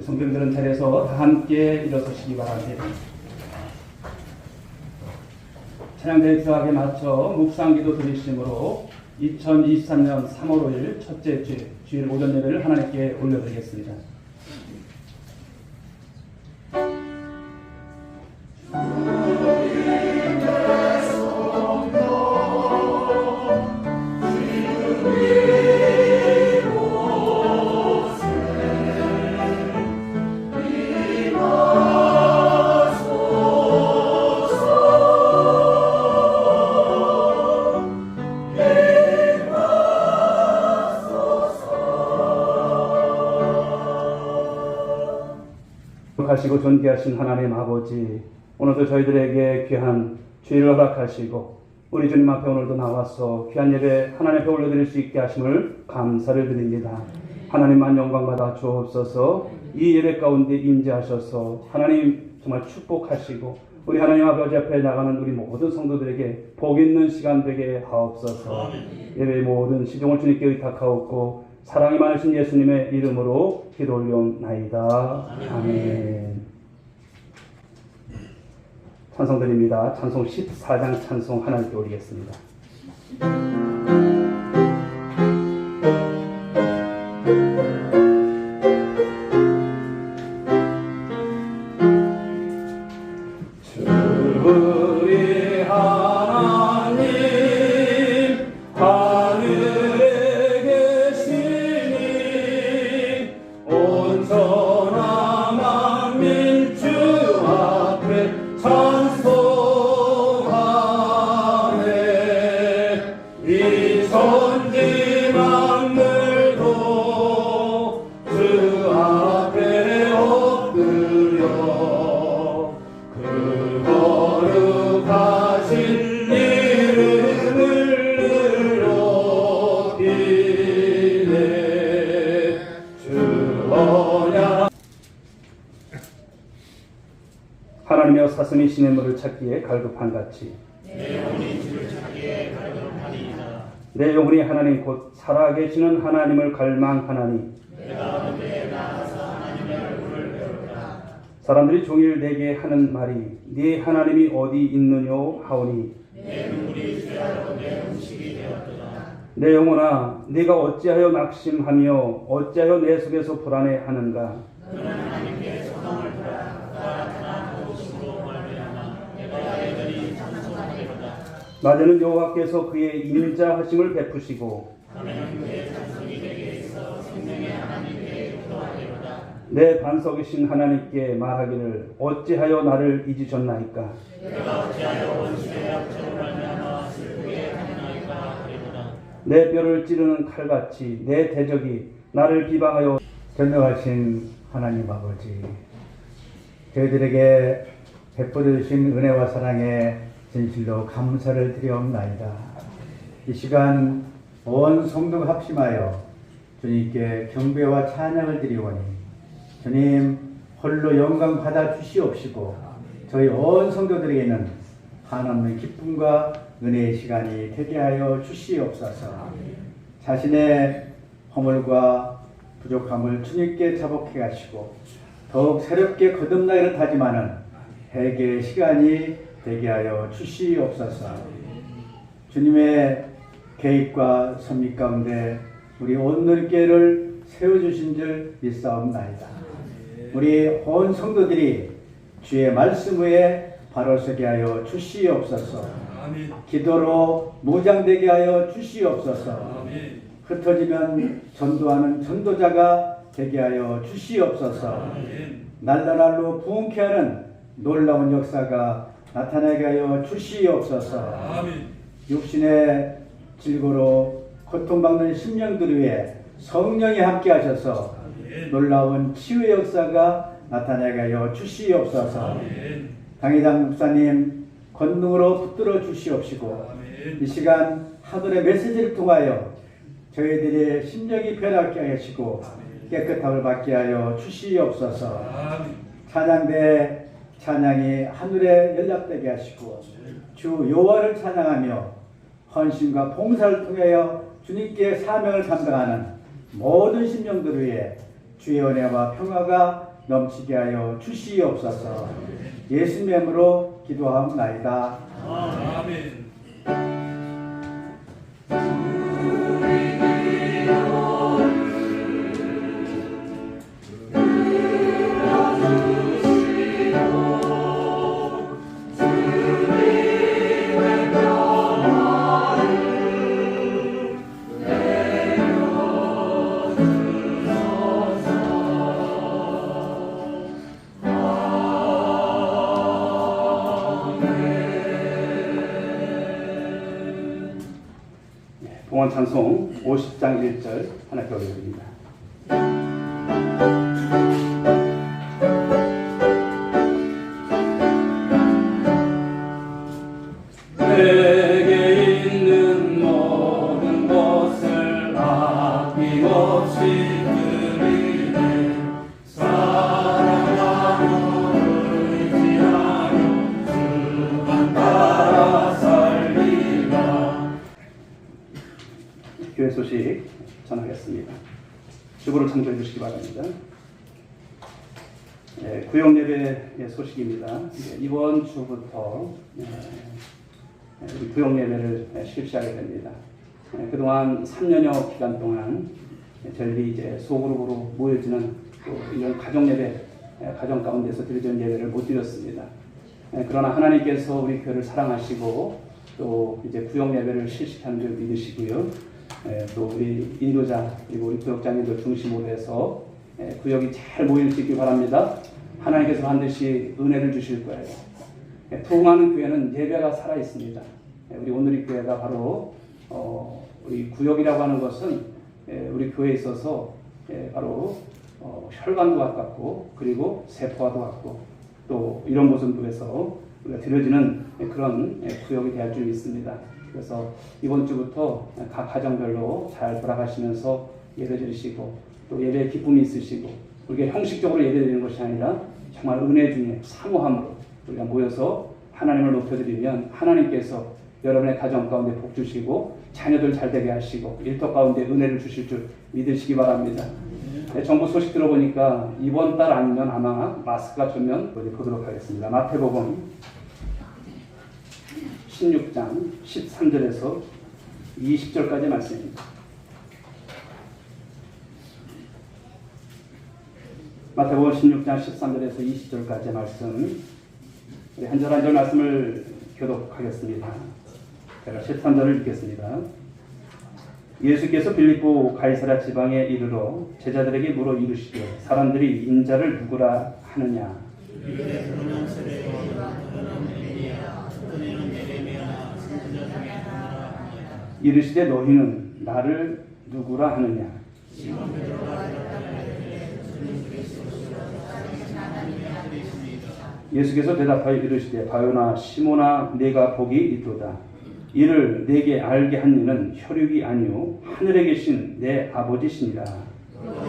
성도님들은 자리에서 다 함께 일어서시기 바랍니다. 찬양대에 들어가게 맞춰 묵상기도 드리심으로 2023년 3월 5일 첫째 주일 오전 예배를 하나님께 올려드리겠습니다. 하시고 존귀하신 하나님 아버지, 오늘도 저희들에게 귀한 주일을 허락하시고 우리 주님 앞에 오늘도 나와서 귀한 예배 하나님 앞에 올려드릴 수 있게 하심을 감사를 드립니다. 하나님만 영광받아 주옵소서. 이 예배 가운데 임재하셔서 하나님 정말 축복하시고 우리 하나님 아버지 앞에 나가는 우리 모든 성도들에게 복 있는 시간 되게 하옵소서. 예배의 모든 시종을 주님께 의탁하옵고 사랑이 많으신 예수님의 이름으로 기도 올려옵나이다. 아멘. 찬송드립니다. 찬송 14장 찬송 하나님께 올리겠습니다. 우리 하나님 하늘에 계시니 온전한 만민 주 앞에 찬송하네. 이 천지 만물도 주 앞에 엎드려 그 거룩하신 이름을 높이네. 주 언약 하나님의 사슴이 시냇물을 찾기에 갈급한 같이 내 영혼이 주를 찾기에 갈급하니이다. 내 영혼이 하나님 곧 살아계시는 하나님을 갈망하나니 내가 그때에 나가서 하나님의 얼굴을 배울까. 사람들이 종일 내게 하는 말이 네 하나님이 어디 있느뇨 하오니 내 눈물이 죄하로 내 음식이 되었도다. 내 영혼아 네가 어찌하여 낙심하며 어찌하여 내 속에서 불안해하는가. 너는 하나님께 소망을 두라. 그가 나타나 도우심으로 말미암아 내가 여전히 찬송하리로다. 낮에는 여호와께서 그의 인자하심을 베푸시고 밤에는 그의 찬송이 내게 있어 생명의 하나님께 기도하리로다. 내 반석이신 하나님께 말하기를 어찌하여 나를 잊으셨나이까. 내가 어찌하여 원수의 약점을 말미암아 슬프게 하나이까 하리로다. 내 뼈를 찌르는 칼같이 내 대적이 나를 비방하여. 전능하신 하나님 아버지, 저희들에게 베풀어 주신 은혜와 사랑에 진실로 감사를 드리옵나이다. 이 시간 온 성도가 합심하여 주님께 경배와 찬양을 드리오니 주님 홀로 영광 받아 주시옵시고 저희 온 성도들에게는 한없는 기쁨과 은혜의 시간이 되게 하여 주시옵소서. 자신의 허물과 부족함을 주님께 자복해 가시고 더욱 새롭게 거듭나기를 다짐하는 회개의 시간이 되게 하여 주시옵소서. 주님의 계획과 섭리 가운데 우리 온누리교회를 세워주신 줄 믿사옵나이다. 우리 온 성도들이 주의 말씀 위에 바로 서게 하여 주시옵소서. 기도로 무장되게 하여 주시옵소서. 흩어지면 전도하는 전도자가 되게 하여 주시옵소서. 날라날로 부흥케 하는 놀라운 역사가 나타나게 하여 주시옵소서. 육신의 질고로 고통받는 심령들 위해 성령이 함께 하셔서 놀라운 치유의 역사가 나타나게 하여 주시옵소서. 강희장 목사님 권능으로 붙들어 주시옵시고 이 시간 하늘의 메시지를 통하여 저희들의 심령이 변하게 하시고 깨끗함을 받게 하여 주시옵소서. 찬양대 찬양이 하늘에 연락되게 하시고 주 여호와를 찬양하며 헌신과 봉사를 통하여 주님께 사명을 감당하는 모든 심령들을 위해 주의 은혜와 평화가 넘치게 하여 주시옵소서. 예수님의 이름으로 기도하옵나이다. 아멘. 봉헌 찬송 50장 1절 하나 교독드립니다. 내게 있는 모든 것을 아낌없이 드리네. 사랑하고 의지하며 주만 따라 살리라. 교회 소식 전하겠습니다. 주보를 참조해 주시기 바랍니다. 구역 예배 소식입니다. 이번 주부터 우리 구역 예배를 실시하게 됩니다. 그동안 3년여 기간 동안 저희들이 이제 소그룹으로 모여지는 또 이런 가정 예배, 가정 가운데서 드리는 예배를 못 드렸습니다. 그러나 하나님께서 우리 교회를 사랑하시고 또 이제 구역 예배를 실시하는 줄 믿으시고요. 또 우리 인도자 그리고 우리 구역장님들 중심으로 해서 구역이 잘 모일 수 있길 바랍니다. 하나님께서 반드시 은혜를 주실 거예요. 부흥하는 교회는 예배가 살아 있습니다. 우리 오늘의 교회가 바로 우리 구역이라고 하는 것은 우리 교회에 있어서 바로 혈관도 가깝고 그리고 세포와도 같고 또 이런 모습에서 우리가 드려지는 그런 구역이 될 줄 믿습니다. 그래서 이번 주부터 각 가정별로 잘 돌아가시면서 예배 드리시고 또 예배에 기쁨이 있으시고 우리가 형식적으로 예배 드리는 것이 아니라 정말 은혜 중에 사모함으로 우리가 모여서 하나님을 높여드리면 하나님께서 여러분의 가정 가운데 복 주시고 자녀들 잘 되게 하시고 일터 가운데 은혜를 주실 줄 믿으시기 바랍니다. 정부 소식 들어보니까 이번 달 아니면 아마 마스크가 전면 보도록 하겠습니다. 마태복음 16장 13절에서 20절까지 말씀입니다. 마태복음 16장 13절에서 20절까지 말씀, 우리 한 절 한 절 말씀을 교독하겠습니다. 제가 13절을 읽겠습니다. 예수께서 빌립보 가이사랴 지방에 이르러 제자들에게 물어 이르시되 사람들이 인자를 누구라 하느냐? 이르시되 너희는 나를 누구라 하느냐? 예수께서 대답하여 이르시되 바요나 시몬아 네가 복이 있도다. 이를 내게 알게 한 이는 혈육이 아니요 하늘에 계신 내 아버지시니라.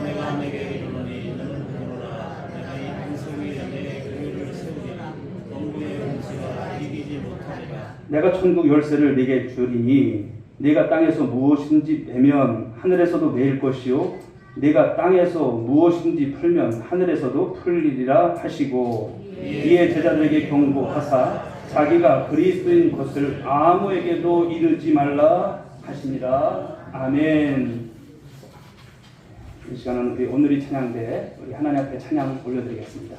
내가 내게 이르노니 너는 보라 내가 이 반석 위에 내 교회를 세우리라. 동부의 원수가 이기지 못하리라. 내가 천국 열쇠를 네게 주리니 네가 땅에서 무엇인지 매면 하늘에서도 매일 것이요 네가 땅에서 무엇인지 풀면 하늘에서도 풀리리라 하시고 이에 제자들에게 경고하사 자기가 그리스도인 것을 아무에게도 이르지 말라 하시니라. 아멘. 이 시간은 우리 오늘의 찬양대 우리 하나님 앞에 찬양 올려드리겠습니다.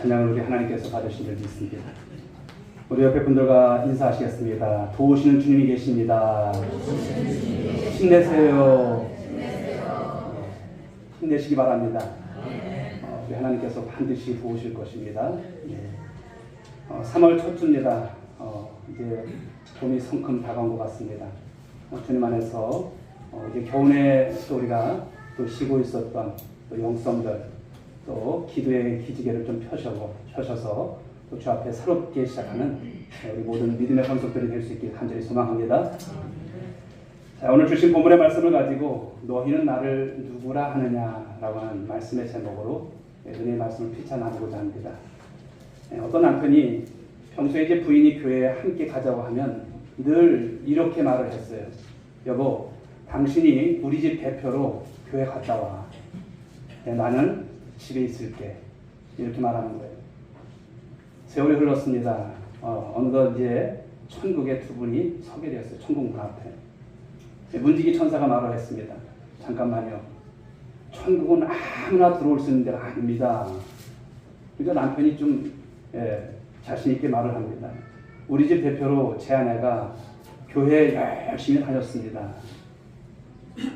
찬양을 우리 하나님께서 받으신 줄 믿습니다. 우리 옆에 분들과 인사하시겠습니다. 도우시는 주님이 계십니다. 힘내세요. 힘내시기 바랍니다. 우리 하나님께서 반드시 도우실 것입니다. 3월 첫 주입니다. 이제 봄이 성큼 다가온 것 같습니다. 주님 안에서 이제 겨우내 또 우리가 또 쉬고 있었던 또 영성들 또 기도의 기지개를 좀 펴셔서 또 주 앞에 새롭게 시작하는 우리 모든 믿음의 권속들이 될 수 있길 간절히 소망합니다. 자, 오늘 주신 본문의 말씀을 가지고 너희는 나를 누구라 하느냐라고 하는 말씀의 제목으로 은혜의 말씀을 피차 나누고자 합니다. 어떤 남편이 평소에 이제 부인이 교회에 함께 가자고 하면 늘 이렇게 말을 했어요. 여보, 당신이 우리 집 대표로 교회 갔다 와. 나는 집에 있을게. 이렇게 말하는 거예요. 세월이 흘렀습니다. 어느덧 이제 천국에 두 분이 서게 되었어요. 천국 문 앞에. 문지기 천사가 말을 했습니다. 잠깐만요. 천국은 아무나 들어올 수 있는 데가 아닙니다. 그러니까 남편이 좀 자신 있게 말을 합니다. 우리 집 대표로 제 아내가 교회에 열심히 다녔습니다.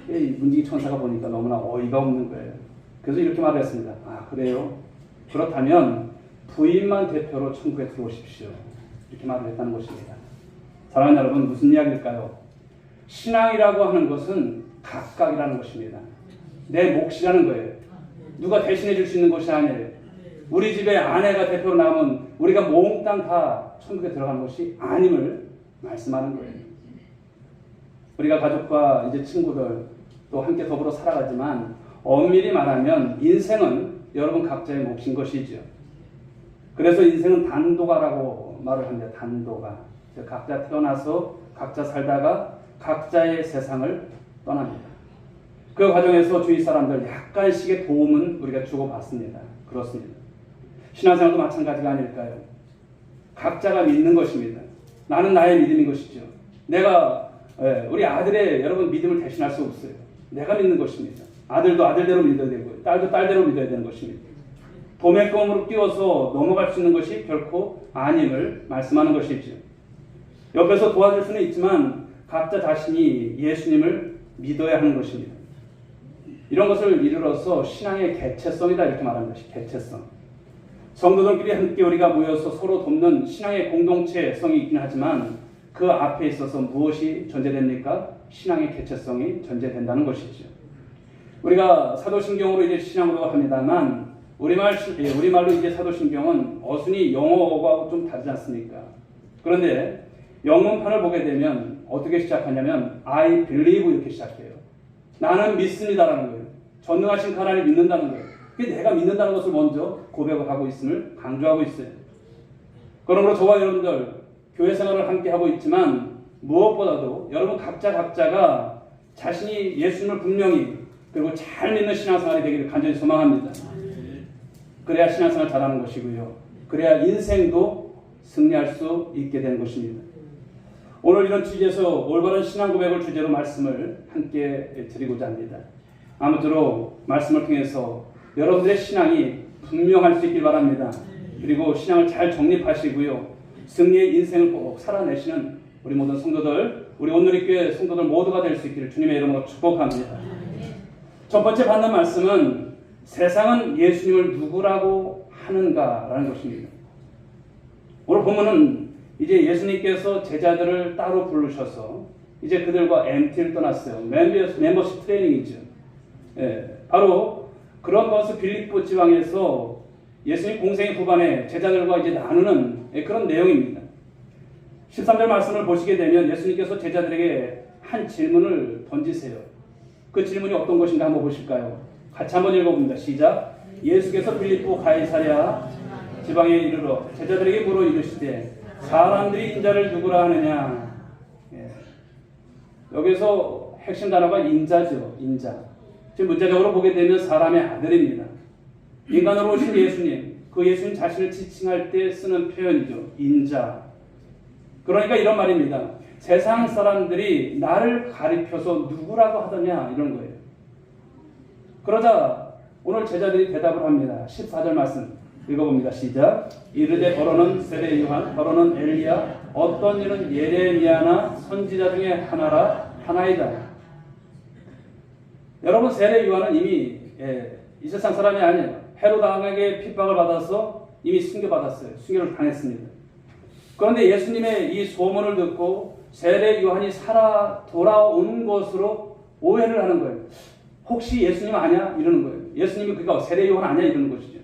문지기 천사가 보니까 너무나 어이가 없는 거예요. 그래서 이렇게 말했습니다. 아, 그래요? 그렇다면 부인만 대표로 천국에 들어오십시오. 이렇게 말을 했다는 것입니다. 사랑하는 여러분, 무슨 이야기일까요? 신앙이라고 하는 것은 각각이라는 것입니다. 내 몫이라는 거예요. 누가 대신해 줄 수 있는 것이 아니에요. 우리 집에 아내가 대표로 나오면 우리가 몽땅 다 천국에 들어가는 것이 아님을 말씀하는 거예요. 우리가 가족과 이제 친구들 또 함께 더불어 살아가지만 엄밀히 말하면 인생은 여러분 각자의 몫인 것이죠. 그래서 인생은 단도가라고 말을 합니다. 단도가. 각자 태어나서 각자 살다가 각자의 세상을 떠납니다. 그 과정에서 주위 사람들 약간씩의 도움은 우리가 주고받습니다. 그렇습니다. 신앙생활도 마찬가지가 아닐까요? 각자가 믿는 것입니다. 나는 나의 믿음인 것이죠. 내가 우리 아들의 여러분 믿음을 대신할 수 없어요. 내가 믿는 것입니다. 아들도 아들대로 믿어야 되고 딸도 딸대로 믿어야 되는 것입니다. 도매금으로 끼워서 넘어갈 수 있는 것이 결코 아님을 말씀하는 것이죠. 옆에서 도와줄 수는 있지만 각자 자신이 예수님을 믿어야 하는 것입니다. 이런 것을 이르러서 신앙의 개체성이다 이렇게 말하는 것이 개체성. 성도들끼리 함께 우리가 모여서 서로 돕는 신앙의 공동체성이 있긴 하지만 그 앞에 있어서 무엇이 전제됩니까? 신앙의 개체성이 전제된다는 것이죠. 우리가 사도신경으로 이제 신앙으로 합니다만 우리말로 이제 사도신경은 어순이 영어하고 좀 다르지 않습니까? 그런데 영문판을 보게 되면 어떻게 시작하냐면 I believe 이렇게 시작해요. 나는 믿습니다라는 거예요. 전능하신 하나님을 믿는다는 거예요. 그게 내가 믿는다는 것을 먼저 고백을 하고 있음을 강조하고 있어요. 그러므로 저와 여러분들 교회 생활을 함께 하고 있지만 무엇보다도 여러분 각자가 자신이 예수님을 분명히 그리고 잘 믿는 신앙생활이 되기를 간절히 소망합니다. 그래야 신앙생활 잘하는 것이고요. 그래야 인생도 승리할 수 있게 되는 것입니다. 오늘 이런 주제에서 올바른 신앙 고백을 주제로 말씀을 함께 드리고자 합니다. 아무쪼록 말씀을 통해서 여러분들의 신앙이 분명할 수 있길 바랍니다. 그리고 신앙을 잘 정립하시고요. 승리의 인생을 꼭 살아내시는 우리 모든 성도들, 우리 온누리교회 성도들 모두가 될 수 있기를 주님의 이름으로 축복합니다. 첫 번째 받는 말씀은 세상은 예수님을 누구라고 하는가라는 것입니다. 오늘 보면은 이제 예수님께서 제자들을 따로 부르셔서 이제 그들과 MT를 떠났어요. 멤버십 트레이닝이죠. 바로 그런 것을 빌립보 지방에서 예수님 공생의 후반에 제자들과 이제 나누는 그런 내용입니다. 13절 말씀을 보시게 되면 예수님께서 제자들에게 한 질문을 던지세요. 그 질문이 어떤 것인가 한번 보실까요? 같이 한번 읽어봅니다. 시작. 예수께서 빌립보 가이사랴 지방에 이르러 제자들에게 물어 이르시되 사람들이 인자를 누구라 하느냐. 여기서 핵심 단어가 인자죠. 인자. 지금 문자적으로 보게 되면 사람의 아들입니다. 인간으로 오신 예수님, 그 예수님 자신을 지칭할 때 쓰는 표현이죠. 인자. 그러니까 이런 말입니다. 세상 사람들이 나를 가리켜서 누구라고 하더냐 이런 거예요. 그러자 오늘 제자들이 대답을 합니다. 14절 말씀 읽어봅니다. 시작. 이르되 더러는 세례 요한, 더러는 엘리야, 어떤 이는 예레미야나 선지자 중에 하나이다. 여러분 세례 요한은 이미 이 세상 사람이 아니에요. 헤롯 왕에게 핍박을 받아서 이미 순교받았어요. 순교를 당했습니다. 그런데 예수님의 이 소문을 듣고 세례 요한이 살아 돌아오는 것으로 오해를 하는 거예요. 혹시 예수님 아니야? 이러는 거예요. 예수님이 그러니까 세례 요한 아니야? 이러는 것이죠.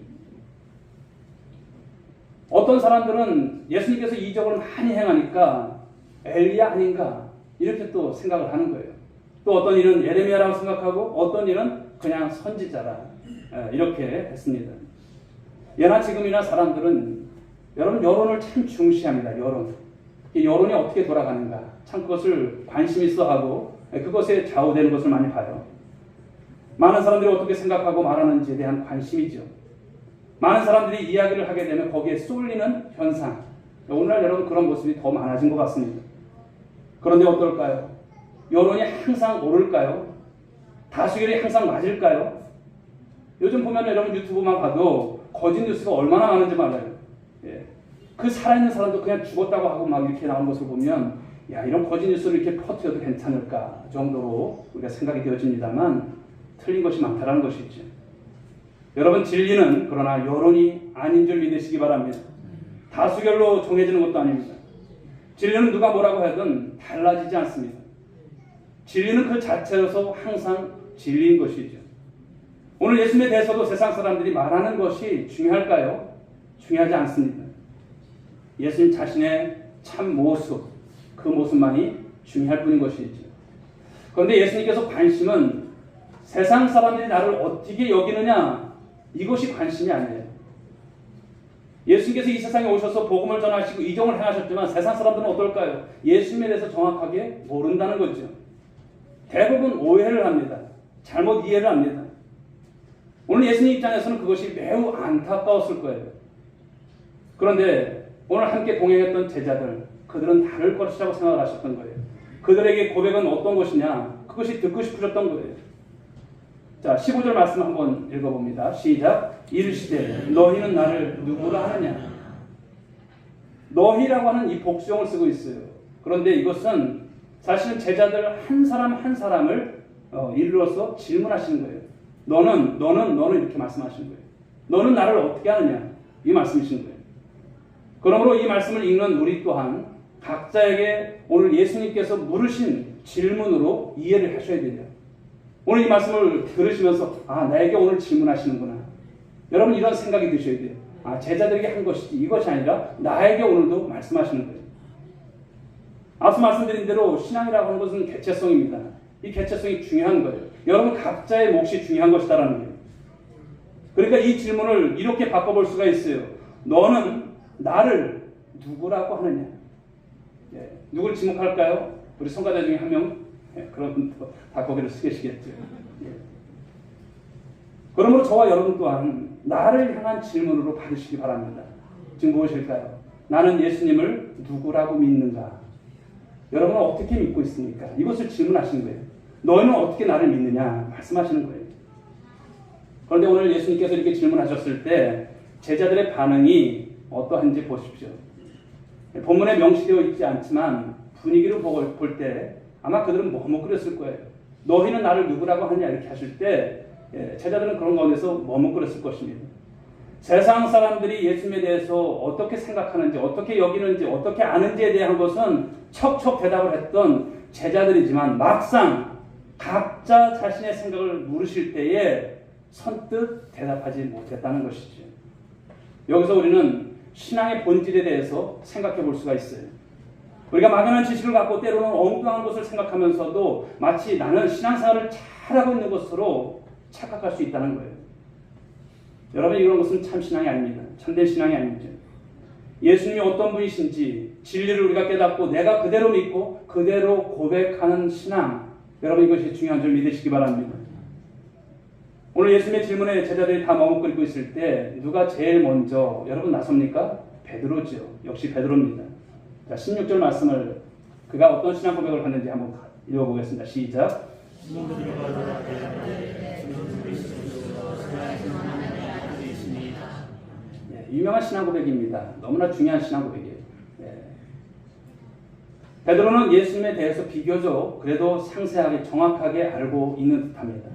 어떤 사람들은 예수님께서 이적을 많이 행하니까 엘리야 아닌가 이렇게 또 생각을 하는 거예요. 또 어떤 이는 예레미야라고 생각하고 어떤 이는 그냥 선지자라 이렇게 했습니다. 예나 지금이나 사람들은 여러분 여론을 참 중시합니다. 여론이 어떻게 돌아가는가 참 그것을 관심 있어 하고 그것에 좌우되는 것을 많이 봐요. 많은 사람들이 어떻게 생각하고 말하는지에 대한 관심이죠. 많은 사람들이 이야기를 하게 되면 거기에 쏠리는 현상. 오늘날 여러분 그런 모습이 더 많아진 것 같습니다. 그런데 어떨까요? 여론이 항상 오를까요? 다수결이 항상 맞을까요? 요즘 보면 여러분 유튜브만 봐도 거짓 뉴스가 얼마나 많은지 몰라요. 그 살아있는 사람도 그냥 죽었다고 하고 막 이렇게 나오는 것을 보면 야 이런 거짓 뉴스를 이렇게 퍼뜨려도 괜찮을까 정도로 우리가 생각이 되어집니다만 틀린 것이 많다는 것이죠. 여러분 진리는 그러나 여론이 아닌 줄 믿으시기 바랍니다. 다수결로 정해지는 것도 아닙니다. 진리는 누가 뭐라고 하든 달라지지 않습니다. 진리는 그 자체로서 항상 진리인 것이죠. 오늘 예수님에 대해서도 세상 사람들이 말하는 것이 중요할까요? 중요하지 않습니다. 예수님 자신의 참 모습, 그 모습만이 중요할 뿐인 것이죠. 그런데 예수님께서 관심은 세상 사람들이 나를 어떻게 여기느냐 이것이 관심이 아니에요. 예수님께서 이 세상에 오셔서 복음을 전하시고 이적을 행하셨지만 세상 사람들은 어떨까요? 예수님에 대해서 정확하게 모른다는 거죠. 대부분 오해를 합니다. 잘못 이해를 합니다. 오늘 예수님 입장에서는 그것이 매우 안타까웠을 거예요. 그런데 오늘 함께 동행했던 제자들, 그들은 다를 것이라고 생각을 하셨던 거예요. 그들에게 고백은 어떤 것이냐? 그것이 듣고 싶으셨던 거예요. 자, 15절 말씀 한번 읽어봅니다. 시작. 이르시되 너희는 나를 누구라 하느냐. 너희라고 하는 이 복수형을 쓰고 있어요. 그런데 이것은 사실은 제자들 한 사람 한 사람을 이르러서 질문하시는 거예요. 너는 이렇게 말씀하시는 거예요. 너는 나를 어떻게 하느냐, 이 말씀이신 거예요. 그러므로 이 말씀을 읽는 우리 또한 각자에게 오늘 예수님께서 물으신 질문으로 이해를 하셔야 돼요. 오늘 이 말씀을 들으시면서 나에게 오늘 질문하시는구나. 여러분 이런 생각이 드셔야 돼요. 제자들에게 한 것이지 이것이 아니라 나에게 오늘도 말씀하시는 거예요. 앞서 말씀드린 대로 신앙이라고 하는 것은 개체성입니다. 이 개체성이 중요한 거예요. 여러분 각자의 몫이 중요한 것이다라는 거예요. 그러니까 이 질문을 이렇게 바꿔볼 수가 있어요. 너는 나를 누구라고 하느냐? 누구를 지목할까요? 우리 성가대 중에 한 명? 그럼 다 거기를 쓰시겠죠. 그러므로 저와 여러분 또한 나를 향한 질문으로 받으시기 바랍니다. 지금 무엇일까요? 나는 예수님을 누구라고 믿는가? 여러분은 어떻게 믿고 있습니까? 이것을 질문하시는 거예요. 너희는 어떻게 나를 믿느냐? 말씀하시는 거예요. 그런데 오늘 예수님께서 이렇게 질문하셨을 때 제자들의 반응이 어떠한지 보십시오. 본문에 명시되어 있지 않지만 분위기를 볼 때 아마 그들은 머뭇거렸을 거예요. 너희는 나를 누구라고 하냐 이렇게 하실 때 제자들은 그런 가운데서 머뭇거렸을 것입니다. 세상 사람들이 예수님에 대해서 어떻게 생각하는지, 어떻게 여기는지, 어떻게 아는지에 대한 것은 척척 대답을 했던 제자들이지만 막상 각자 자신의 생각을 물으실 때에 선뜻 대답하지 못했다는 것이죠. 여기서 우리는 신앙의 본질에 대해서 생각해 볼 수가 있어요. 우리가 막연한 지식을 갖고 때로는 엉뚱한 것을 생각하면서도 마치 나는 신앙생활을 잘하고 있는 것으로 착각할 수 있다는 거예요. 여러분 이런 것은 참 신앙이 아닙니다. 참된 신앙이 아니죠. 예수님이 어떤 분이신지 진리를 우리가 깨닫고 내가 그대로 믿고 그대로 고백하는 신앙, 여러분 이것이 중요한 줄 믿으시기 바랍니다. 오늘 예수님의 질문에 제자들이 다 머뭇거리고 있을 때 누가 제일 먼저 여러분 나섭니까? 베드로죠. 역시 베드로입니다. 자, 16절 말씀을 그가 어떤 신앙 고백을 하는지 한번 읽어보겠습니다. 시작. 유명한 신앙 고백입니다. 너무나 중요한 신앙 고백이에요. 베드로는 예수님에 대해서 비교적 그래도 상세하게 정확하게 알고 있는 듯합니다.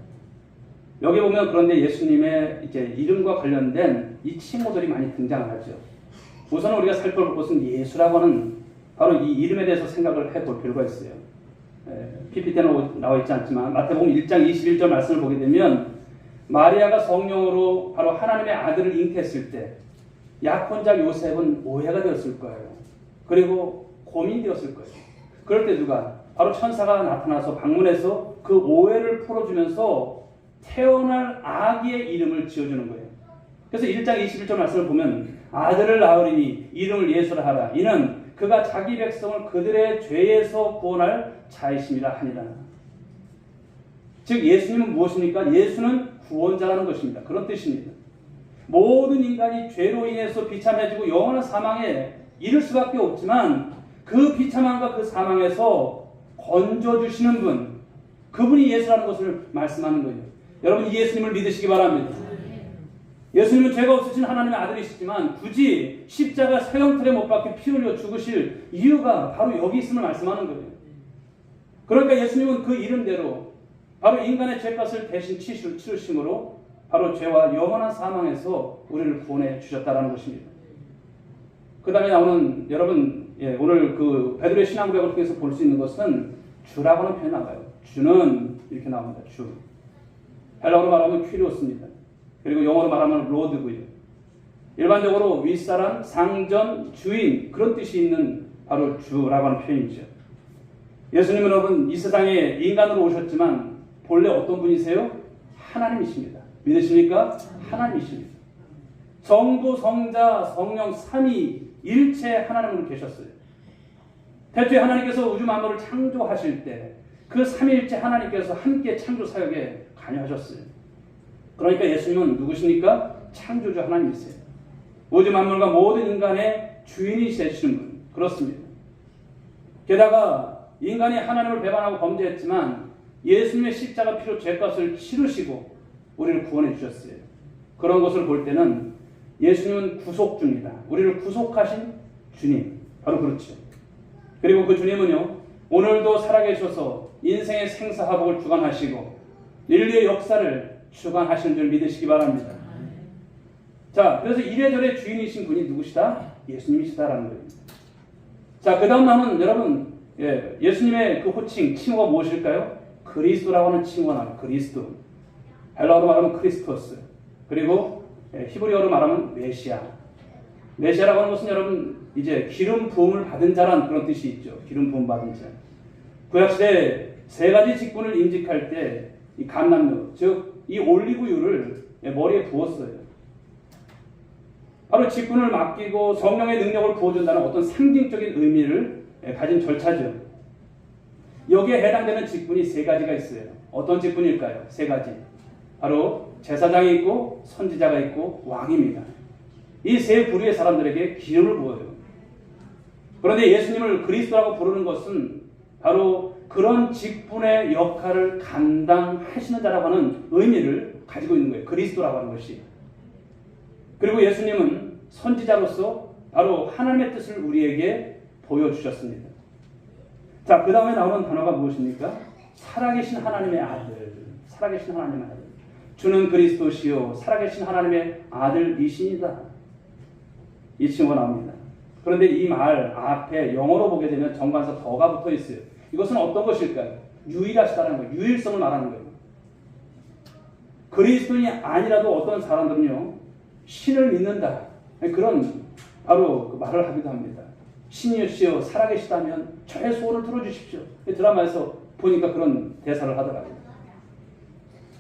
여기 보면 그런데 예수님의 이제 이름과 관련된 이 칭호들이 많이 등장을 하죠. 우선 우리가 살펴볼 것은 예수라고 하는 바로 이 이름에 대해서 생각을 해볼 필요가 있어요. PPT는 나와 있지 않지만 마태복음 1장 21절 말씀을 보게 되면 마리아가 성령으로 바로 하나님의 아들을 잉태했을 때 약혼자 요셉은 오해가 되었을 거예요. 그리고 고민되었을 거예요. 그럴 때 누가? 바로 천사가 나타나서 방문해서 그 오해를 풀어주면서 태어날 아기의 이름을 지어주는 거예요. 그래서 1장 21절 말씀을 보면 아들을 낳으리니 이름을 예수라 하라. 이는 그가 자기 백성을 그들의 죄에서 구원할 자이심이라 하니라. 즉 예수님은 무엇입니까? 예수는 구원자라는 것입니다. 그런 뜻입니다. 모든 인간이 죄로 인해서 비참해지고 영원한 사망에 이를 수밖에 없지만 그 비참함과 그 사망에서 건져주시는 분, 그분이 예수라는 것을 말씀하는 거예요. 여러분 이 예수님을 믿으시기 바랍니다. 예수님은 죄가 없으신 하나님의 아들이시지만 굳이 십자가 서형틀에 못 박혀 피 흘려 죽으실 이유가 바로 여기 있음을 말씀하는 거예요. 그러니까 예수님은 그 이름대로 바로 인간의 죄값을 대신 치르심으로 바로 죄와 영원한 사망에서 우리를 구원해 주셨다는 것입니다. 그 다음에 나오는 여러분 오늘 그 베드로의 신앙 고백을 통해서 볼 수 있는 것은 주라고 하는 표현이 나와요. 주는 이렇게 나옵니다. 주. 헬라어로 말하면 퀴리오스입니다. 그리고 영어로 말하면 로드고요. 일반적으로 윗사람, 상전, 주인 그런 뜻이 있는 바로 주라고 하는 표현이죠. 예수님은 여러분 이 세상에 인간으로 오셨지만 본래 어떤 분이세요? 하나님이십니다. 믿으십니까? 하나님이십니다. 성부, 성자, 성령 삼위 일체 하나님으로 계셨어요. 태초에 하나님께서 우주 만물을 창조하실 때 그 삼위일체 하나님께서 함께 창조 사역에 관여하셨어요. 그러니까 예수님은 누구십니까? 창조주 하나님이세요. 우주 만물과 모든 인간의 주인이 되시는 분. 그렇습니다. 게다가 인간이 하나님을 배반하고 범죄했지만 예수님의 십자가 피로 죄값을 치르시고 우리를 구원해 주셨어요. 그런 것을 볼 때는 예수님은 구속주입니다. 우리를 구속하신 주님, 바로 그렇죠. 그리고 그 주님은요, 오늘도 살아계셔서 인생의 생사화복을 주관하시고 인류의 역사를 주관하시는 줄 믿으시기 바랍니다. 자, 그래서 이래저래 주인이신 분이 누구시다? 예수님이시다라는 거예요. 자, 그 다음 나는 여러분, 예수님의 그 호칭, 칭호가 무엇일까요? 그리스도라고 하는 칭호가 나와요. 그리스도. 헬라어로 말하면 크리스토스. 그리고 히브리어로 말하면 메시아. 메시아라고 하는 것은 여러분 이제 기름 부음을 받은 자란 그런 뜻이 있죠. 기름 부음 받은 자. 구약시대 세 가지 직분을 임직할 때 이 감람유, 즉 이 올리브유를 머리에 부었어요. 바로 직분을 맡기고 성령의 능력을 부어준다는 어떤 상징적인 의미를 가진 절차죠. 여기에 해당되는 직분이 세 가지가 있어요. 어떤 직분일까요? 세 가지. 바로 제사장이 있고 선지자가 있고 왕입니다. 이 세 부류의 사람들에게 기름을 부어요. 그런데 예수님을 그리스도라고 부르는 것은 바로 그런 직분의 역할을 감당하시는 자라고 하는 의미를 가지고 있는 거예요. 그리스도라고 하는 것이. 그리고 예수님은 선지자로서 바로 하나님의 뜻을 우리에게 보여주셨습니다. 자, 그 다음에 나오는 단어가 무엇입니까? 살아계신 하나님의 아들. 살아계신 하나님의 아들. 주는 그리스도시요 살아계신 하나님의 아들이시니다. 이 칭호가 나옵니다. 그런데 이 말 앞에 영어로 보게 되면 정관사 더가 붙어 있어요. 이것은 어떤 것일까요? 유일하시다는 거예요. 유일성을 말하는 거예요. 그리스도인이 아니라도 어떤 사람들은요, 신을 믿는다. 그런 바로 그 말을 하기도 합니다. 신이시여 살아계시다면 저의 소원을 들어주십시오. 드라마에서 보니까 그런 대사를 하더라고요.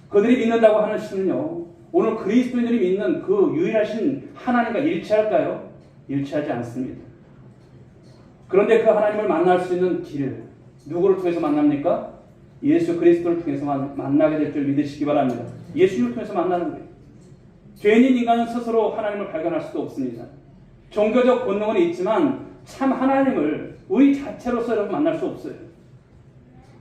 그들이 믿는다고 하는 신은요, 오늘 그리스도인들이 믿는 그 유일하신 하나님과 일치할까요? 일치하지 않습니다. 그런데 그 하나님을 만날 수 있는 길, 누구를 통해서 만납니까? 예수 그리스도를 통해서만 만나게 될 줄 믿으시기 바랍니다. 예수님을 통해서 만나는 거예요. 죄인인 인간은 스스로 하나님을 발견할 수도 없습니다. 종교적 본능은 있지만 참 하나님을 우리 자체로서 여러분 만날 수 없어요.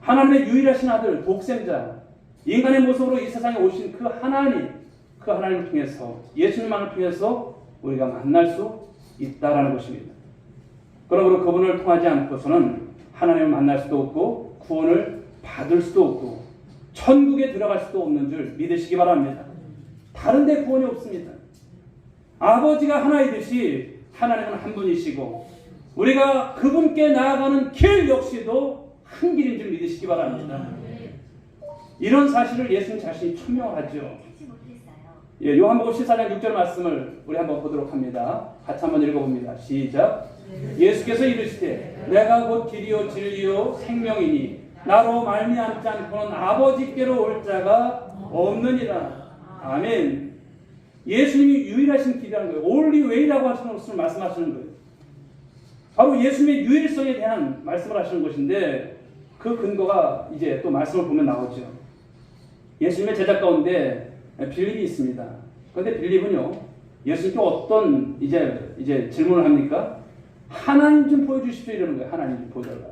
하나님의 유일하신 아들, 독생자, 인간의 모습으로 이 세상에 오신 그 하나님을 통해서, 예수님만을 통해서 우리가 만날 수 있다라는 것입니다. 그러므로 그분을 통하지 않고서는 하나님을 만날 수도 없고 구원을 받을 수도 없고 천국에 들어갈 수도 없는 줄 믿으시기 바랍니다. 다른 데 구원이 없습니다. 아버지가 하나이듯이 하나님은 한 분이시고 우리가 그분께 나아가는 길 역시도 한 길인 줄 믿으시기 바랍니다. 이런 사실을 예수님 자신이 천명하죠. 요한복음 14장 6절 말씀을 우리 한번 보도록 합니다. 같이 한번 읽어봅니다. 시작. 예수께서 이르시되 내가 곧 길이요 진리요 생명이니 나로 말미암지 않고는 아버지께로 올 자가 없느니라. 아멘. 예수님이 유일하신 길이라는 거예요. only way라고 하시는 것을 말씀하시는 거예요. 바로 예수님의 유일성에 대한 말씀을 하시는 것인데 그 근거가 이제 또 말씀을 보면 나오죠. 예수님의 제자 가운데 빌립이 있습니다. 그런데 빌립은요, 예수님께 어떤 이제 질문을 합니까? 하나님 좀 보여주십시오 이러는 거예요. 하나님 좀 보여달라.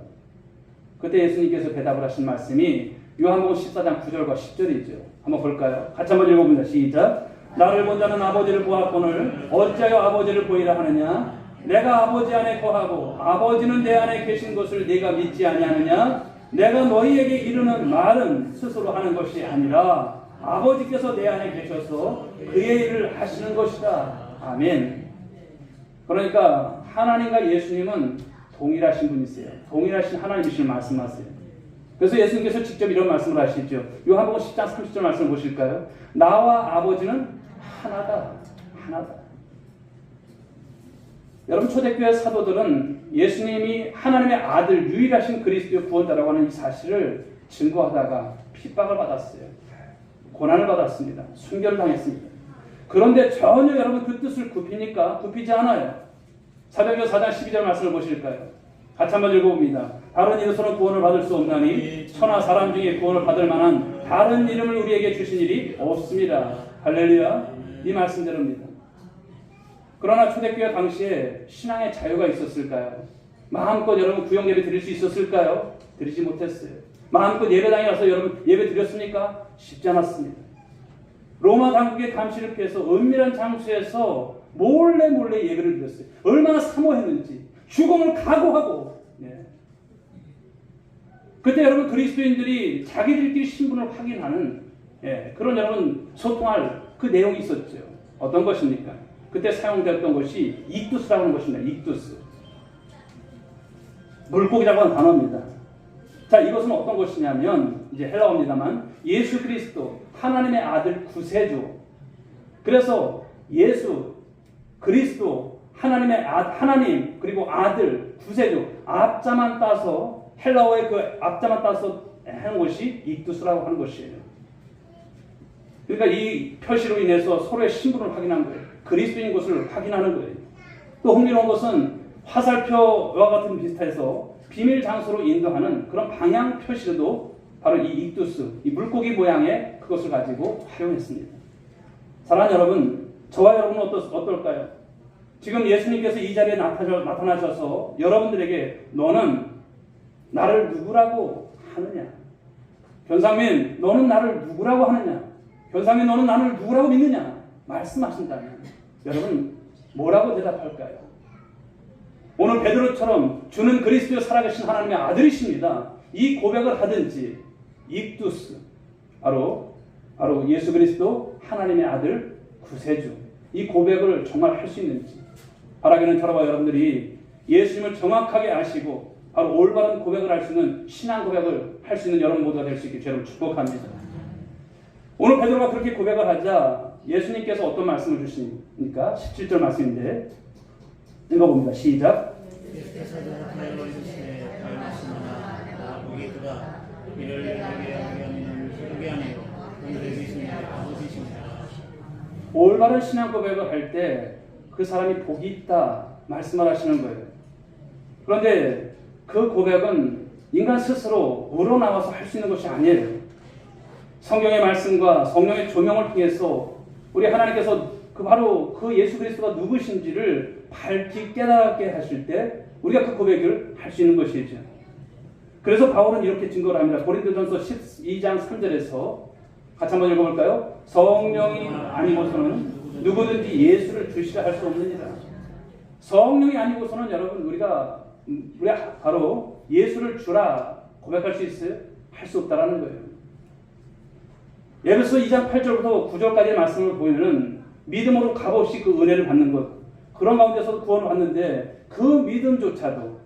그때 예수님께서 대답을 하신 말씀이 요한복음 14장 9절과 10절이죠. 한번 볼까요? 같이 한번 읽어봅니다. 시작. 나를 본 자는 아버지를 보았거늘 어찌하여 아버지를 보이라 하느냐? 내가 아버지 안에 거하고 아버지는 내 안에 계신 것을 네가 믿지 아니하느냐? 내가 너희에게 이르는 말은 스스로 하는 것이 아니라 아버지께서 내 안에 계셔서 그의 일을 하시는 것이다. 아멘. 그러니까 하나님과 예수님은 동일하신 분이세요. 동일하신 하나님이신 말씀하세요. 그래서 예수님께서 직접 이런 말씀을 하시죠. 요한복음 10장 30절 말씀을 보실까요? 나와 아버지는 하나다. 하나다. 여러분 초대교회 사도들은 예수님이 하나님의 아들 유일하신 그리스도의 구원자라고 하는 이 사실을 증거하다가 핍박을 받았어요. 고난을 받았습니다. 순교를 당했습니다. 그런데 전혀 여러분 그 뜻을 굽힙니까? 굽히지 않아요. 사도행전 4장 12절 말씀을 보실까요? 같이 한번 읽어봅니다. 다른 이로서는 구원을 받을 수 없나니 천하 사람 중에 구원을 받을 만한 다른 이름을 우리에게 주신 일이 없습니다. 할렐루야. 이 말씀대로입니다. 그러나 초대교회 당시에 신앙의 자유가 있었을까요? 마음껏 여러분 구역 예배 드릴 수 있었을까요? 드리지 못했어요. 마음껏 예배당에 가서 여러분 예배 드렸습니까? 쉽지 않았습니다. 로마 당국의 감시를 피해서 은밀한 장소에서 몰래 예배를 드렸어요. 얼마나 사모했는지, 죽음을 각오하고. 예. 그때 여러분 그리스도인들이 자기들끼리 신분을 확인하는 그런 여러분 소통할 그 내용이 있었죠. 어떤 것입니까? 그때 사용되었던 것이 익두스라고 하는 것입니다. 익두스. 물고기라고 하는 단어입니다. 자, 이것은 어떤 것이냐면 이제 헬라어입니다만 예수 그리스도 하나님의 아들 구세주. 그래서 예수 그리스도 하나님 그리고 아들 구세주 앞자만 따서 헬라어의 그 앞자만 따서 하는 것이 익두스라고 하는 것이에요. 그러니까 이 표시로 인해서 서로의 신분을 확인한 거예요. 그리스도인 것을 확인하는 거예요. 또 흥미로운 것은 화살표와 같은 비슷해서 비밀 장소로 인도하는 그런 방향 표시로도 바로 이 익두스, 이 물고기 모양의 그것을 가지고 활용했습니다. 사랑하는 여러분, 저와 여러분은 어떨까요? 지금 예수님께서 이 자리에 나타나셔서 여러분들에게 너는 나를 누구라고 하느냐? 변상민, 너는 나를 누구라고 하느냐? 변상민, 너는 나를 누구라고 믿느냐? 말씀하신다면 여러분 뭐라고 대답할까요? 오늘 베드로처럼 주는 그리스도의 살아계신 하나님의 아들이십니다. 이 고백을 하든지 익두스, 바로 예수 그리스도 하나님의 아들 구세주, 이 고백을 정말 할 수 있는지 바라기는 저와 여러분들이 예수님을 정확하게 아시고 바로 올바른 고백을 할 수 있는 신앙 고백을 할 수 있는 여러분 모두가 될 수 있게 저를 축복합니다. 오늘 베드로가 그렇게 고백을 하자 예수님께서 어떤 말씀을 주십니까? 17절 말씀인데 읽어봅니다. 시작. 예수께서도 하나님을 주시되 말씀하시나 보기 그가 이를 내게 하게 아니요 오늘의 계신 아버지십니다. 올바른 신앙 고백을 할 때 그 사람이 복이 있다 말씀을 하시는 거예요. 그런데 그 고백은 인간 스스로 우러나와서 할 수 있는 것이 아니에요. 성경의 말씀과 성령의 조명을 통해서 우리 하나님께서 바로 그 예수 그리스도가 누구신지를 밝히 깨닫게 하실 때 우리가 그 고백을 할 수 있는 것이죠. 그래서 바울은 이렇게 증거를 합니다. 고린도전서 12장 3절에서 같이 한번 읽어볼까요? 성령이 아니고서는 누구든지 예수를 주시라 할 수 없느니라. 성령이 아니고서는 여러분 우리가 바로 예수를 주라 고백할 수 있어요? 할 수 없다라는 거예요. 에베소 2장 8절부터 9절까지의 말씀을 보면은 믿음으로 값없이 그 은혜를 받는 것, 그런 가운데서 구원을 받는데 그 믿음조차도,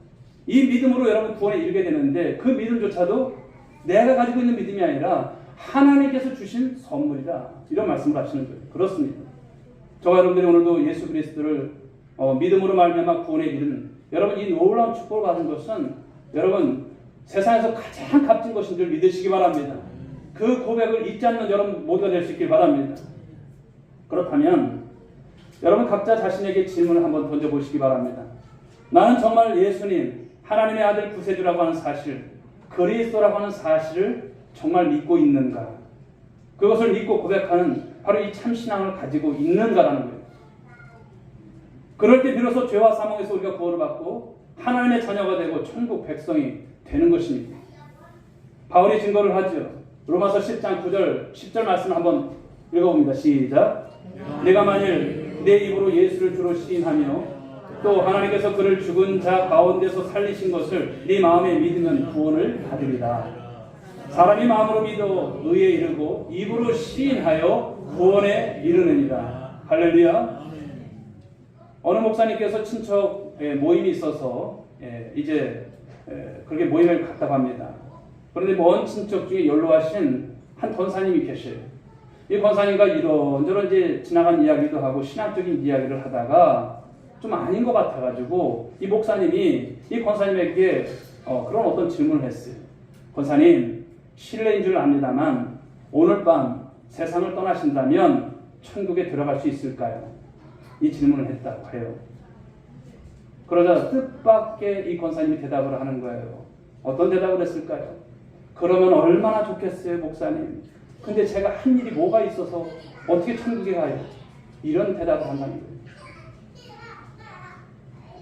이 믿음으로 여러분 구원에 이르게 되는데 그 믿음조차도 내가 가지고 있는 믿음이 아니라 하나님께서 주신 선물이다, 이런 말씀을 하시는 거예요. 그렇습니다. 저와 여러분들이 오늘도 예수 그리스도를 믿음으로 말미암아 구원에 이르는 여러분 이 놀라운 축복을 받은 것은 여러분 세상에서 가장 값진 것인 줄 믿으시기 바랍니다. 그 고백을 잊지 않는 여러분 모두가 될 수 있길 바랍니다. 그렇다면 여러분 각자 자신에게 질문을 한번 던져보시기 바랍니다. 나는 정말 예수님, 하나님의 아들 구세주라고 하는 사실, 그리스도라고 하는 사실을 정말 믿고 있는가? 그것을 믿고 고백하는 바로 이 참신앙을 가지고 있는가라는 거예요. 그럴 때 비로소 죄와 사망에서 우리가 구원을 받고 하나님의 자녀가 되고 천국 백성이 되는 것입니다. 바울이 증거를 하죠. 로마서 10장 9절 10절 말씀을 한번 읽어봅니다. 시작. 내가 만일 내 입으로 예수를 주로 시인하며 또 하나님께서 그를 죽은 자 가운데서 살리신 것을 네 마음에 믿으면 구원을 받으리라. 사람이 마음으로 믿어 의에 이르고 입으로 시인하여 구원에 이르느니라. 할렐루야. 어느 목사님께서 친척 모임이 있어서 이제 그렇게 모임을 갔다고 합니다. 그런데 먼 친척 중에 연로하신 한 권사님이 계셔요. 이 권사님과 이런저런 이제 지나간 이야기도 하고 신학적인 이야기를 하다가 좀 아닌 것 같아가지고 이 목사님이 이 권사님에게 그런 어떤 질문을 했어요. 권사님, 실례인 줄 압니다만 오늘 밤 세상을 떠나신다면 천국에 들어갈 수 있을까요? 이 질문을 했다고 해요. 그러자 뜻밖의 이 권사님이 대답을 하는 거예요. 어떤 대답을 했을까요? 그러면 얼마나 좋겠어요, 목사님. 근데 제가 한 일이 뭐가 있어서 어떻게 천국에 가요? 이런 대답을 한다는 거예요.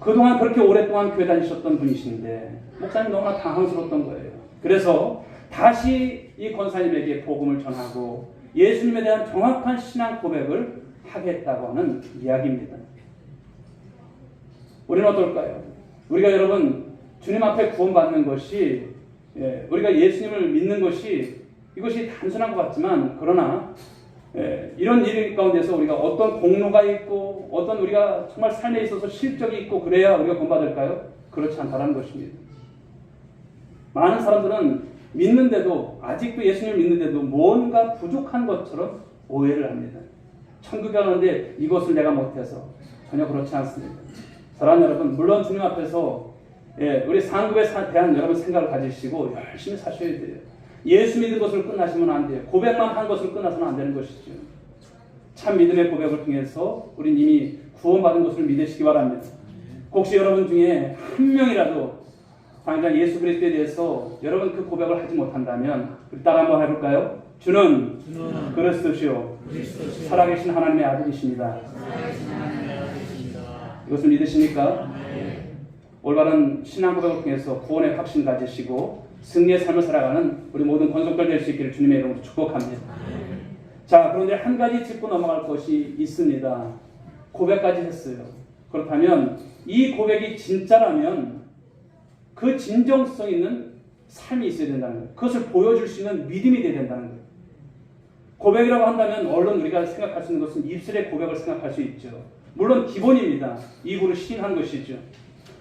그동안 그렇게 오랫동안 교회 다니셨던 분이신데 목사님 너무나 당황스러웠던 거예요. 그래서 다시 이 권사님에게 복음을 전하고 예수님에 대한 정확한 신앙 고백을 하겠다고 하는 이야기입니다. 우리는 어떨까요? 우리가 여러분 주님 앞에 구원받는 것이 우리가 예수님을 믿는 것이 이것이 단순한 것 같지만 그러나 이런 일 가운데서 우리가 어떤 공로가 있고 어떤 우리가 정말 삶에 있어서 실적이 있고 그래야 우리가 구원받을까요? 그렇지 않다는 것입니다. 많은 사람들은 믿는데도 아직도 예수님을 믿는데도 뭔가 부족한 것처럼 오해를 합니다. 천국에 가는데 이것을 내가 못해서 전혀 그렇지 않습니다. 사랑하는 여러분, 물론 주님 앞에서 우리 상급에 대한 여러분 생각을 가지시고 열심히 사셔야 돼요. 예수 믿은 것으로 끝나시면 안 돼요. 고백만 한 것으로 끝나서는 안 되는 것이죠. 참 믿음의 고백을 통해서 우린 이미 구원받은 것을 믿으시기 바랍니다. 혹시 여러분 중에 한 명이라도 당장 예수 그리스도에 대해서 여러분 그 고백을 하지 못한다면 따라 한번 해볼까요? 주는 그리스도시요 살아계신 하나님의 아들이십니다. 이것을 믿으십니까? 올바른 신앙 고백을 통해서 구원의 확신 가지시고 승리의 삶을 살아가는 우리 모든 권속들 될 수 있기를 주님의 이름으로 축복합니다. 자, 그런데 한 가지 짚고 넘어갈 것이 있습니다. 고백까지 했어요. 그렇다면 이 고백이 진짜라면 그 진정성 있는 삶이 있어야 된다는 거예요. 그것을 보여줄 수 있는 믿음이 되어야 된다는 거예요. 고백이라고 한다면 얼른 우리가 생각할 수 있는 것은 입술의 고백을 생각할 수 있죠. 물론 기본입니다. 입으로 시인한 것이죠.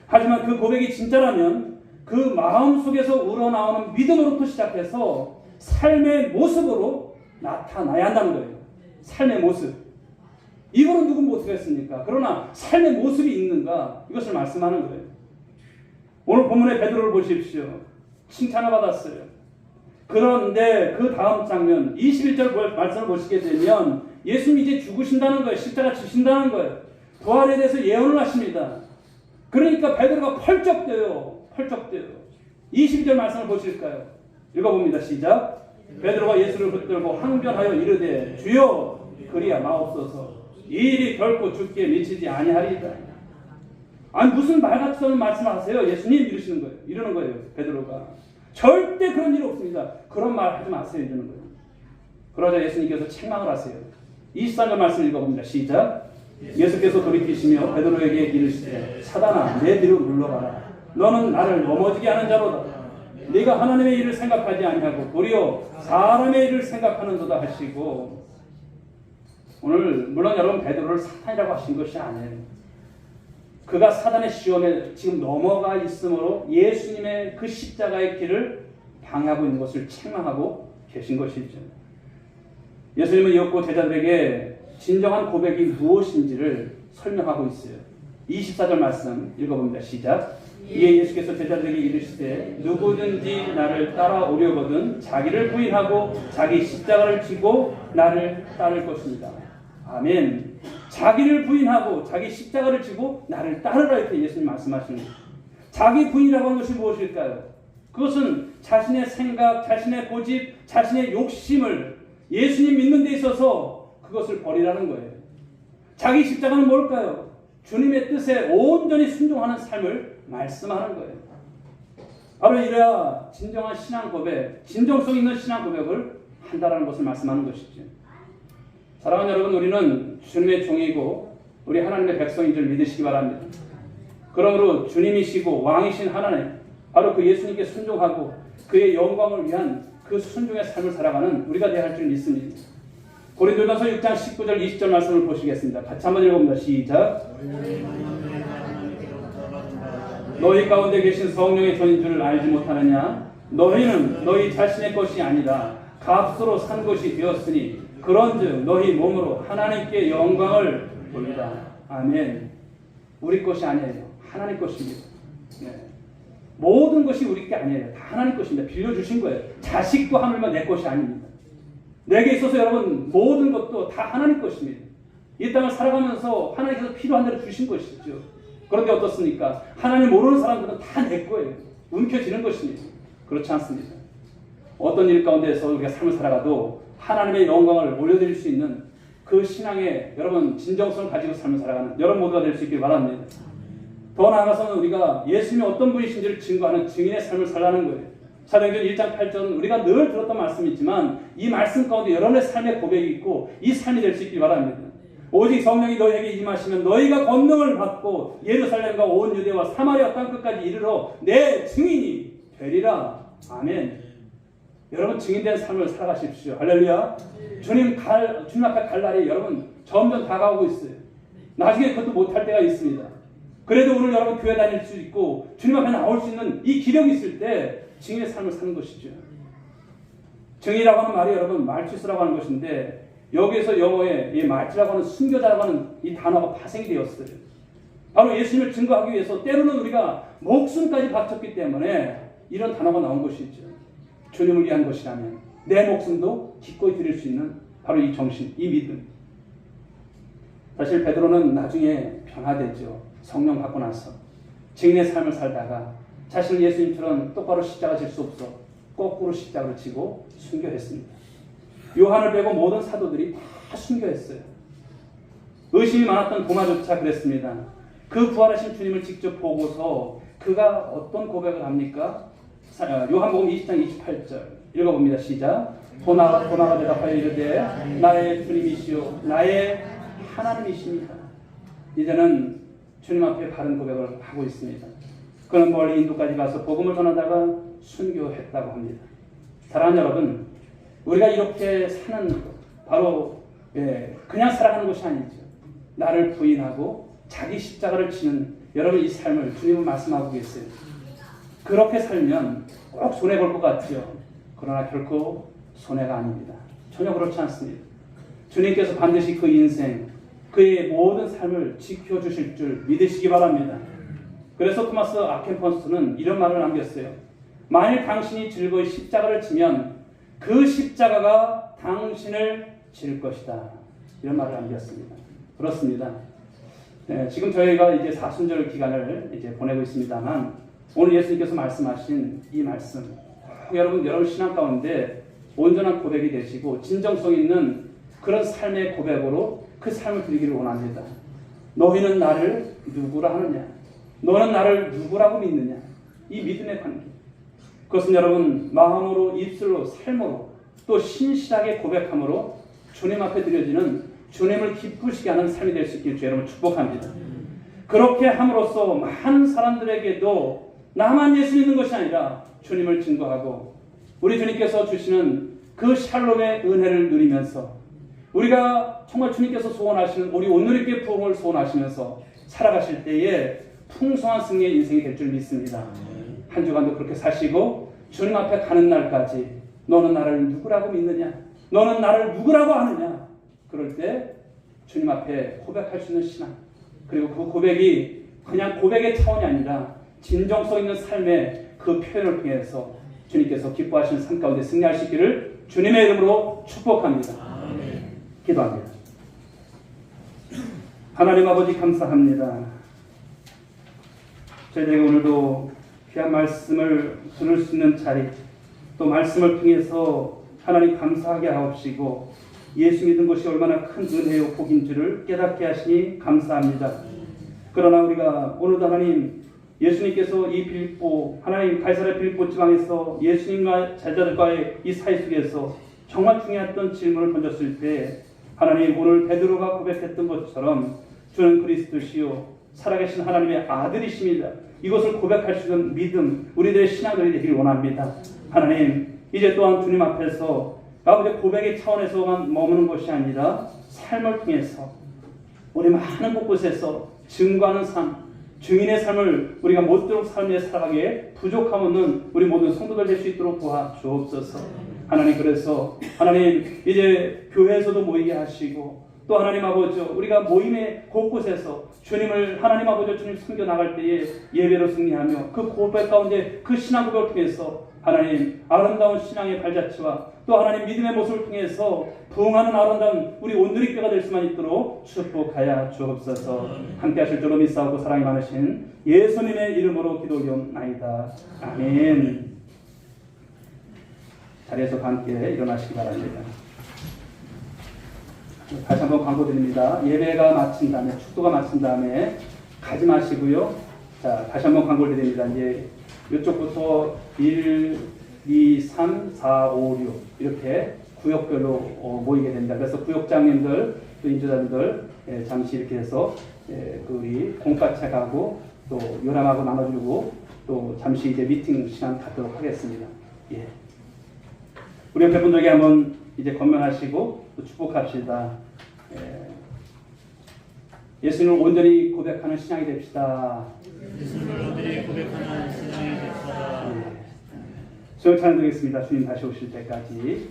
하지만 그 고백이 진짜라면 그 마음 속에서 우러나오는 믿음으로부터 시작해서 삶의 모습으로 나타나야 한다는 거예요. 삶의 모습. 입으로 누군 못하겠습니까? 그러나 삶의 모습이 있는가? 이것을 말씀하는 거예요. 오늘 본문의 베드로를 보십시오. 칭찬을 받았어요. 그런데 그 다음 장면 21절 말씀을 보시게 되면 예수님이 이제 죽으신다는 거예요. 십자가 지신다는 거예요. 부활에 대해서 예언을 하십니다. 그러니까 베드로가 펄쩍 뛰어요. 22절 말씀을 보실까요? 읽어봅니다. 시작. 베드로가 예수를 붙들고 항변하여 이르되 주여 그리야 마옵소서. 이 일이 결코 죽기에 미치지 아니하리이다. 아니 무슨 말같이 하는 말씀을 하세요? 예수님 이러는 거예요. 베드로가. 절대 그런 일 없습니다. 그런 말 하지 마세요. 이러는 거예요. 그러자 예수님께서 책망을 하세요. 23절 말씀 읽어봅니다. 시작. 예수께서 돌이키시며 베드로에게 이르시되 사단아 내 뒤로 물러가라. 너는 나를 넘어지게 하는 자로다. 네가 하나님의 일을 생각하지 아니하고 도리어 사람의 일을 생각하는도다 하시고 오늘 물론 여러분 베드로를 사탄이라고 하신 것이 아니에요. 그가 사단의 시험에 지금 넘어가 있으므로 예수님의 그 십자가의 길을 방해하고 있는 것을 책망하고 계신 것이죠. 예수님은 이었고 제자들에게 진정한 고백이 무엇인지를 설명하고 있어요. 24절 말씀 읽어봅니다. 시작. 이에 예수께서 제자들에게 이르시되 누구든지 나를 따라오려거든 자기를 부인하고 자기 십자가를 지고 나를 따를 것입니다. 아멘. 자기를 부인하고 자기 십자가를 지고 나를 따르라 이렇게 예수님 말씀하시는 거예요. 자기 부인이라고 하는 것이 무엇일까요? 그것은 자신의 생각, 자신의 고집, 자신의 욕심을 예수님 믿는 데 있어서 그것을 버리라는 거예요. 자기 십자가는 뭘까요? 주님의 뜻에 온전히 순종하는 삶을 말씀하는 거예요. 바로 이래야 진정한 신앙 고백, 진정성 있는 신앙 고백을 한다라는 것을 말씀하는 것이죠. 사랑하는 여러분, 우리는 주님의 종이고 우리 하나님의 백성인 줄 믿으시기 바랍니다. 그러므로 주님이시고 왕이신 하나님, 바로 그 예수님께 순종하고 그의 영광을 위한 그 순종의 삶을 살아가는 우리가 되어야 할 줄 믿습니다. 고린도전서 6장 19절 20절 말씀을 보시겠습니다. 같이 한번 읽어봅니다. 시작. 너희 가운데 계신 성령의 전인 줄을 알지 못하느냐? 너희는 너희 자신의 것이 아니라 값으로 산 것이 되었으니 그런즉 너희 몸으로 하나님께 영광을 돌리라. 아멘. 우리 것이 아니에요. 하나님 것입니다. 네. 모든 것이 우리 게 아니에요. 다 하나님 것입니다. 빌려주신 거예요. 자식도 하물며 내 것이 아닙니다. 내게 있어서 여러분 모든 것도 다 하나님 것입니다. 이 땅을 살아가면서 하나님께서 필요한 대로 주신 것이죠. 그런데 어떻습니까? 하나님 모르는 사람들은 다 내 거예요. 움켜쥐는 것입니다. 그렇지 않습니다. 어떤 일 가운데서 우리가 삶을 살아가도 하나님의 영광을 올려드릴 수 있는 그 신앙의 여러분 진정성을 가지고 삶을 살아가는 여러분 모두가 될 수 있길 바랍니다. 더 나아가서는 우리가 예수님이 어떤 분이신지를 증거하는 증인의 삶을 살라는 거예요. 사도행전 1장 8절은 우리가 늘 들었던 말씀이지만 이 말씀 가운데 여러분의 삶의 고백이 있고 이 삶이 될 수 있길 바랍니다. 오직 성령이 너희에게 임하시면 너희가 권능을 받고 예루살렘과 온 유대와 사마리아 땅끝까지 이르러 내 증인이 되리라. 아멘. 여러분 증인된 삶을 살아가십시오. 할렐루야. 주님 앞에 갈 날이 여러분 점점 다가오고 있어요. 나중에 그것도 못할 때가 있습니다. 그래도 오늘 여러분 교회 다닐 수 있고 주님 앞에 나올 수 있는 이 기력이 있을 때 증인의 삶을 사는 것이죠. 증인이라고 하는 말이 여러분 말티스라고 하는 것인데 여기에서 영어에 이 말티라고 하는 순교자라고 하는 이 단어가 파생이 되었어요. 바로 예수님을 증거하기 위해서 때로는 우리가 목숨까지 바쳤기 때문에 이런 단어가 나온 것이죠. 주님을 위한 것이라면 내 목숨도 기꺼이 드릴 수 있는 바로 이 정신, 이 믿음. 사실 베드로는 나중에 변화되죠. 성령 받고 나서 증인의 삶을 살다가 자신을 예수님처럼 똑바로 십자가 질 수 없어 거꾸로 십자가를 지고 순교했습니다. 요한을 빼고 모든 사도들이 다 순교했어요. 의심이 많았던 도마조차 그랬습니다. 그 부활하신 주님을 직접 보고서 그가 어떤 고백을 합니까? 요한복음 20장 28절 읽어봅니다. 시작. 도마가 대답하여 이르되 나의 주님이시요 나의 하나님이십니다. 이제는 주님 앞에 바른 고백을 하고 있습니다. 그는 멀리 인도까지 가서 복음을 전하다가 순교했다고 합니다. 사랑하는 여러분, 우리가 이렇게 사는 것, 바로 그냥 살아가는 것이 아니죠. 나를 부인하고 자기 십자가를 지는 여러분 이 삶을 주님은 말씀하고 계세요. 그렇게 살면 꼭 손해볼 것 같죠. 그러나 결코 손해가 아닙니다. 전혀 그렇지 않습니다. 주님께서 반드시 그 인생, 그의 모든 삶을 지켜주실 줄 믿으시기 바랍니다. 그래서 토마스 아켄펀스는 이런 말을 남겼어요. 만일 당신이 즐거이 십자가를 지면 그 십자가가 당신을 질 것이다. 이런 말을 남겼습니다. 그렇습니다. 지금 저희가 이제 사순절 기간을 이제 보내고 있습니다만 오늘 예수님께서 말씀하신 이 말씀, 여러분 신앙 가운데 온전한 고백이 되시고 진정성 있는 그런 삶의 고백으로 그 삶을 드리기를 원합니다. 너희는 나를 누구라 하느냐? 너는 나를 누구라고 믿느냐? 이 믿음의 관계. 그것은 여러분 마음으로, 입술로, 삶으로 또 신실하게 고백함으로 주님 앞에 드려지는 주님을 기쁘시게 하는 삶이 될 수 있기를 주 여러분 축복합니다. 그렇게 함으로써 많은 사람들에게도 나만 예수 믿는 것이 아니라 주님을 증거하고 우리 주님께서 주시는 그 샬롬의 은혜를 누리면서 우리가 정말 주님께서 소원하시는 우리 온누리교회 부흥을 소원하시면서 살아가실 때에 풍성한 승리의 인생이 될 줄 믿습니다. 한 주간도 그렇게 사시고 주님 앞에 가는 날까지 너는 나를 누구라고 믿느냐? 너는 나를 누구라고 하느냐? 그럴 때 주님 앞에 고백할 수 있는 신앙, 그리고 그 고백이 그냥 고백의 차원이 아니라 진정성 있는 삶의 그 표현을 통해서 주님께서 기뻐하시는 삶 가운데 승리하시기를 주님의 이름으로 축복합니다. 기도합니다. 하나님 아버지 감사합니다. 저희들에게 오늘도 귀한 말씀을 들을 수 있는 자리, 또 말씀을 통해서 하나님 감사하게 하옵시고 예수 믿은 것이 얼마나 큰 은혜요 복인 줄을 깨닫게 하시니 감사합니다. 그러나 우리가 오늘도 하나님 예수님께서 이 빌립보 하나님 가이사랴 빌립보 지방에서 예수님과 제자들과의 이 사이 속에서 정말 중요했던 질문을 던졌을 때 하나님 오늘 베드로가 고백했던 것처럼 주는 그리스도시요 살아계신 하나님의 아들이십니다. 이것을 고백할 수 있는 믿음, 우리들의 신앙들이 되기를 원합니다. 하나님 이제 또한 주님 앞에서 아버지 고백의 차원에서만 머무는 것이 아니라 삶을 통해서 우리 많은 곳곳에서 증거하는 삶, 증인의 삶을 우리가 못되도록 삶에 살아가기에 부족함 없는 우리 모든 성도들 될 수 있도록 도와주옵소서. 하나님 그래서 하나님 이제 교회에서도 모이게 하시고 또 하나님 아버지 우리가 모임의 곳곳에서 주님을 하나님 아버지 주님 섬겨 나갈 때에 예배로 승리하며 그 고백 가운데 그 신앙 고백을 통해서 하나님 아름다운 신앙의 발자취와 또 하나님 믿음의 모습을 통해서 부흥하는 아름다운 우리 온누리교회가 될 수만 있도록 축복하여 주옵소서. 함께 하실 줄로 믿사오고 사랑이 많으신 예수님의 이름으로 기도하옵나이다. 아멘. 자리에서 함께 일어나시기 바랍니다. 다시 한번 광고드립니다. 예배가 마친 다음에 축도가 마친 다음에 가지 마시고요. 자, 다시 한번 광고를 드립니다. 이제 이쪽부터 1, 2, 3, 4, 5, 6 이렇게 구역별로 모이게 됩니다. 그래서 구역장님들 또 인도자님들 잠시 이렇게 해서 그 우리 공과책하고 또 요람하고 나눠주고 또 잠시 이제 미팅 시간 갖도록 하겠습니다. 예. 우리 옆에 분들에게 한번 이제 건면하시고 또 축복합시다. 예수님을 온전히 고백하는 신앙이 됩시다. 예수님을 온전히 고백하는 신앙이 됩시다. 수영 찬양드리겠습니다. 주님 다시 오실 때까지.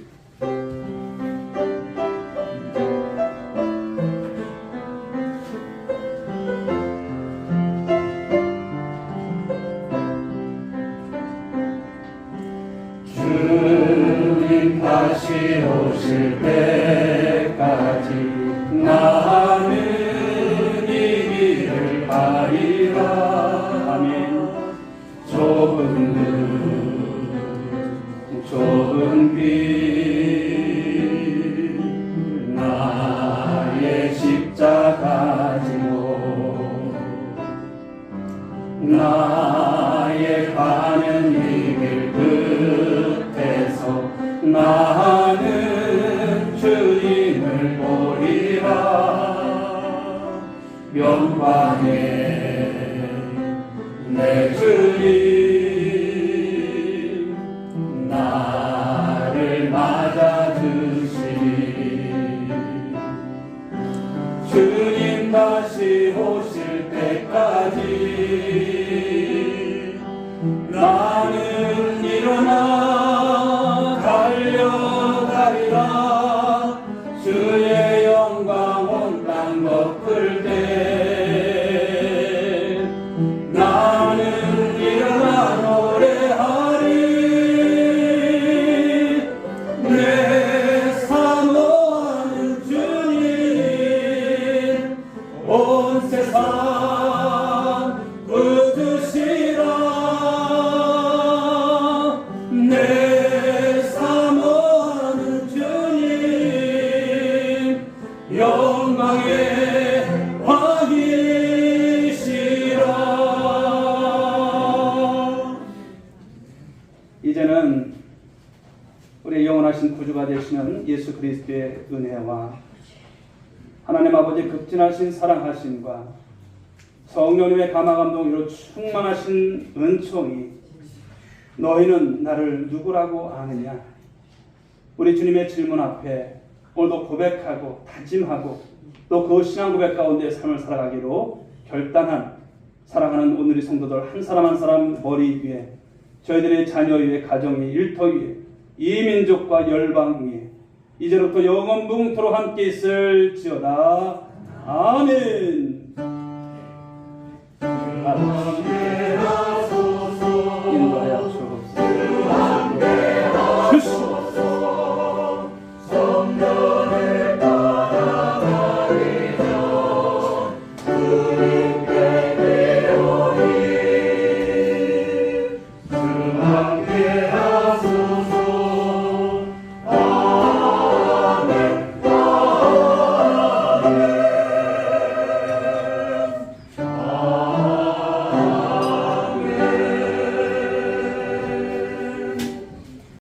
주님 다시 오실 때까지 나는 이 길을 가리라. 아멘. 좁은 길 나의 십자가 지고 나의 가는 이 길 끝에서 나는 주님을 보리라. 영광의 내 주님 나를 맞아주시리. 주님 다시 오실 때까지 나는 일어나 달려가리라. 주의 영광 온 땅 덮을 때 나는 일어나 노래하리. 내 사모하는 주님 온 세상 웃으시라. 내 사모하는 주님 영광의 왕이시라. 이제는 우리 영원하신 구주가 되시는 예수 그리스도의 은혜와 하나님 아버지 극진하신 사랑하심과 성령님의 감화감동으로 충만하신 은총이 너희는 나를 누구라고 아느냐? 우리 주님의 질문 앞에 오늘도 고백하고 다짐하고 또 그 신앙 고백 가운데 삶을 살아가기로 결단한 사랑하는 오늘의 성도들 한 사람 한 사람 머리 위에 저희들의 자녀 위에 가정 위에 일터 위에 이 민족과 열방 위에 이제로부터 영원붕토록 함께 있을지어다. 아멘.